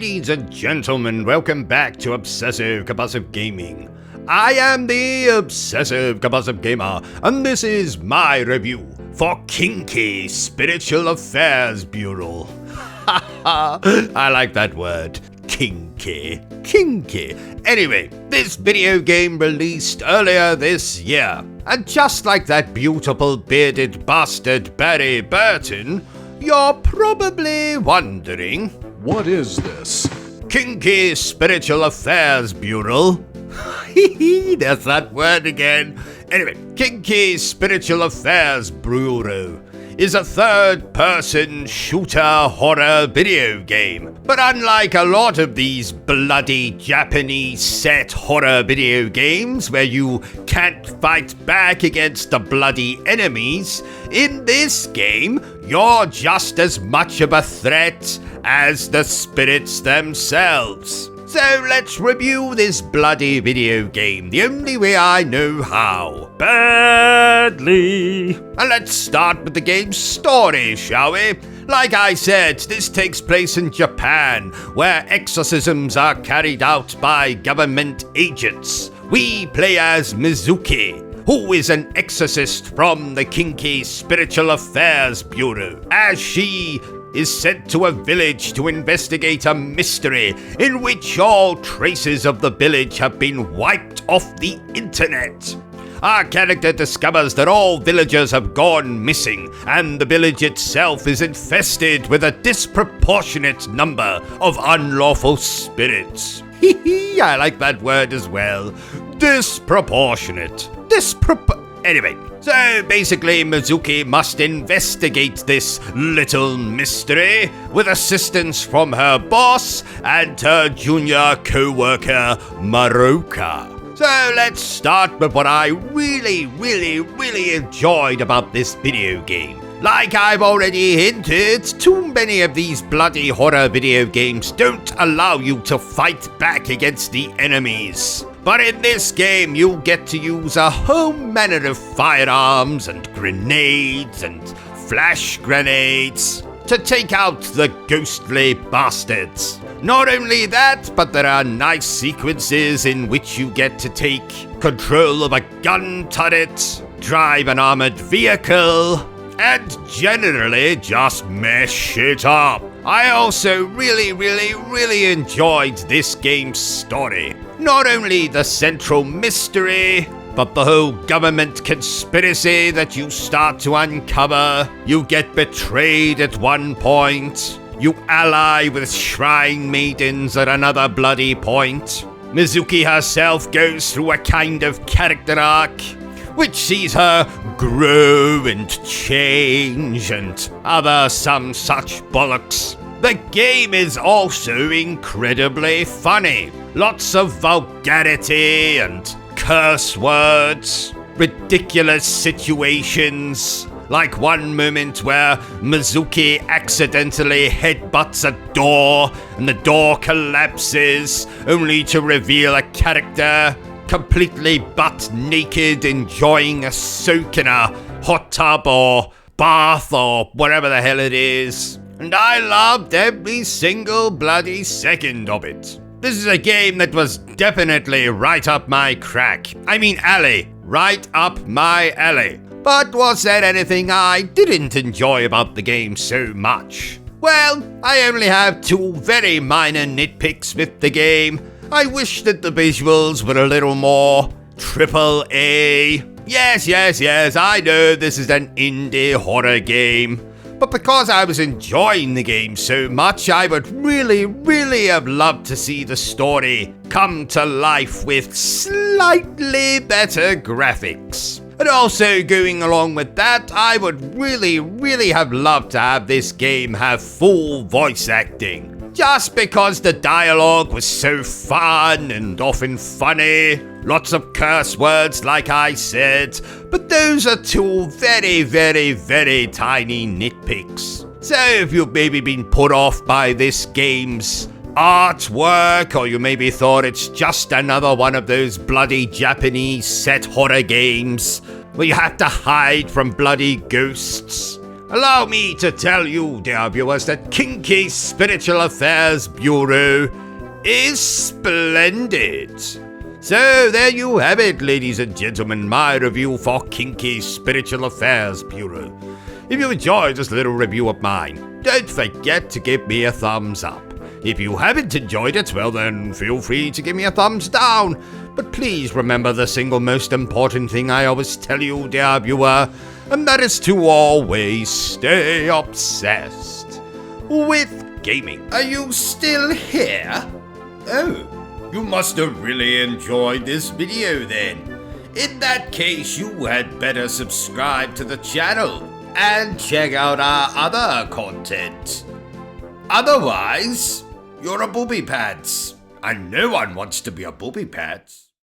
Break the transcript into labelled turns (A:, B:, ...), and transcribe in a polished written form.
A: Ladies and gentlemen, welcome back to Obsessive Compulsive Gaming. I am the Obsessive Compulsive Gamer, and this is my review for KINKI Spiritual Affairs Bureau. I like that word. Kinky. Anyway, this video game released earlier this year, and just like that beautiful bearded bastard Barry Bertrum, you're probably wondering,
B: what is this?
A: KINKI Spiritual Affairs Bureau. There's that word again. Anyway, KINKI Spiritual Affairs Bureau is a third-person shooter horror video game. But unlike a lot of these bloody Japanese set horror video games where you can't fight back against the bloody enemies, in this game, you're just as much of a threat as the spirits themselves. So let's review this bloody video game the only way I know how. Badly. And let's start with the game's story, shall we? Like I said, this takes place in Japan, where exorcisms are carried out by government agents. We play as Mizuki, who is an exorcist from the KINKI Spiritual Affairs Bureau, as she is sent to a village to investigate a mystery in which all traces of the village have been wiped off the internet. Our character discovers that all villagers have gone missing, and the village itself is infested with a disproportionate number of unlawful spirits. I like that word as well. Disproportionate. Anyway, so basically Mizuki must investigate this little mystery with assistance from her boss and her junior co-worker Maruka. So let's start with what I really enjoyed about this video game. Like I've already hinted, too many of these bloody horror video games don't allow you to fight back against the enemies. But in this game, you'll get to use a whole manner of firearms and grenades and flash grenades to take out the ghostly bastards. Not only that, but there are nice sequences in which you get to take control of a gun turret, drive an armored vehicle, and generally just mess shit up. I also really enjoyed this game's story. Not only the central mystery, but the whole government conspiracy that you start to uncover. You get betrayed at one point. You ally with shrine maidens at another bloody point. Mizuki herself goes through a kind of character arc, which sees her grow and change and other some such bollocks. The game is also incredibly funny. Lots of vulgarity and curse words, ridiculous situations, like one moment where Mizuki accidentally headbutts a door and the door collapses, only to reveal a character completely butt naked enjoying a soak in a hot tub or bath or whatever the hell it is. And I loved every single bloody second of it. This is a game that was definitely right up my alley. Right up my alley. But was there anything I didn't enjoy about the game so much? Well, I only have two very minor nitpicks with the game. I wish that the visuals were a little more AAA. Yes, I know this is an indie horror game. But because I was enjoying the game so much, I would really have loved to see the story come to life with slightly better graphics. And also going along with that, I would really have loved to have this game have full voice acting. Just because the dialogue was so fun and often funny. Lots of curse words, like I said. But those are two very tiny nitpicks. So if you've maybe been put off by this game's artwork, or you maybe thought it's just another one of those bloody Japanese set horror games where you have to hide from bloody ghosts, allow me to tell you, dear viewers, that Kinky Spiritual Affairs Bureau is splendid. So there you have it, ladies and gentlemen, my review for Kinky Spiritual Affairs Bureau. If you enjoyed this little review of mine, don't forget to give me a thumbs up. If you haven't enjoyed it, well then feel free to give me a thumbs down. But please remember the single most important thing I always tell you, dear viewer, and that is to always stay obsessed with gaming. Are you still here? Oh, you must have really enjoyed this video then. In that case, you had better subscribe to the channel and check out our other content. Otherwise, you're a booby pants, and no one wants to be a booby pants.